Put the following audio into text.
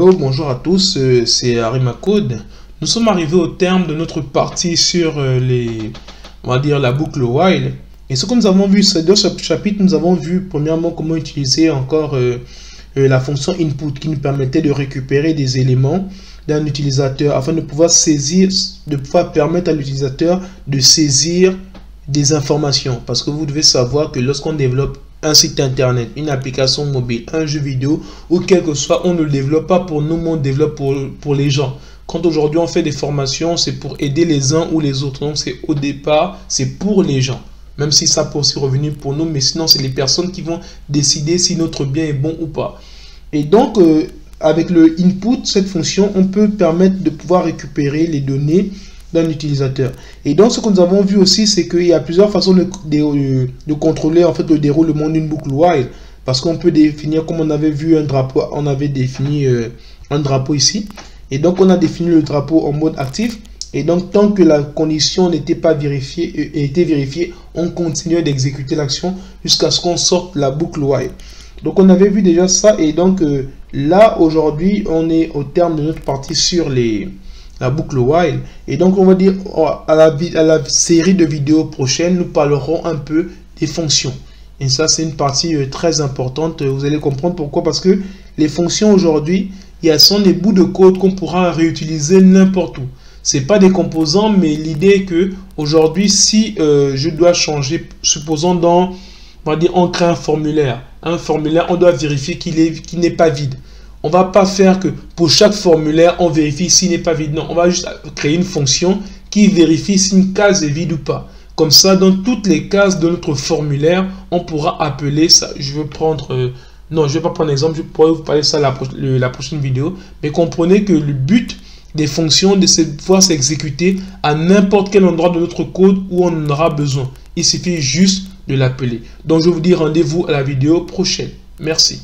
Hello, bonjour à tous, c'est Arimakode. Nous sommes arrivés au terme de notre partie sur on va dire la boucle while. Et ce que nous avons vu, c'est dans ce chapitre, nous avons vu premièrement comment utiliser encore la fonction input qui nous permettait de récupérer des éléments d'un utilisateur afin de pouvoir permettre à l'utilisateur de saisir des informations. Parce que vous devez savoir que lorsqu'on développe un site internet, une application mobile, un jeu vidéo ou quel que soit, on ne le développe pas pour nous, mais on développe pour les gens. Quand aujourd'hui on fait des formations, c'est pour aider les uns ou les autres. Donc c'est au départ, c'est pour les gens. Même si ça peut aussi revenir pour nous, mais sinon c'est les personnes qui vont décider si notre bien est bon ou pas. Et donc avec le input, cette fonction, on peut permettre de pouvoir récupérer les données d'un utilisateur. Et donc ce que nous avons vu aussi, c'est qu'il y a plusieurs façons de contrôler en fait le déroulement d'une boucle while, parce qu'on peut définir, comme on avait vu un drapeau, on avait défini un drapeau ici, et donc on a défini le drapeau en mode actif, et donc tant que la condition n'était pas vérifiée, on continuait d'exécuter l'action jusqu'à ce qu'on sorte la boucle while. Donc on avait vu déjà ça, et donc là aujourd'hui on est au terme de notre partie sur la boucle while. Et donc on va dire à la série de vidéos prochaines, nous parlerons un peu des fonctions. Et ça c'est une partie très importante. Vous allez comprendre pourquoi. Parce que les fonctions aujourd'hui, il sont des bouts de code qu'on pourra réutiliser n'importe où. C'est pas des composants, mais l'idée est que aujourd'hui, si je dois changer, supposons on va dire on crée un formulaire. Un formulaire, on doit vérifier qu'il n'est pas vide. On va pas faire que pour chaque formulaire, on vérifie s'il n'est pas vide. Non, on va juste créer une fonction qui vérifie si une case est vide ou pas. Comme ça, dans toutes les cases de notre formulaire, on pourra appeler ça. Je vais prendre... non, je ne vais pas prendre l'exemple. Je pourrais vous parler de ça la prochaine vidéo. Mais comprenez que le but des fonctions, c'est de pouvoir s'exécuter à n'importe quel endroit de notre code où on en aura besoin. Il suffit juste de l'appeler. Donc, je vous dis rendez-vous à la vidéo prochaine. Merci.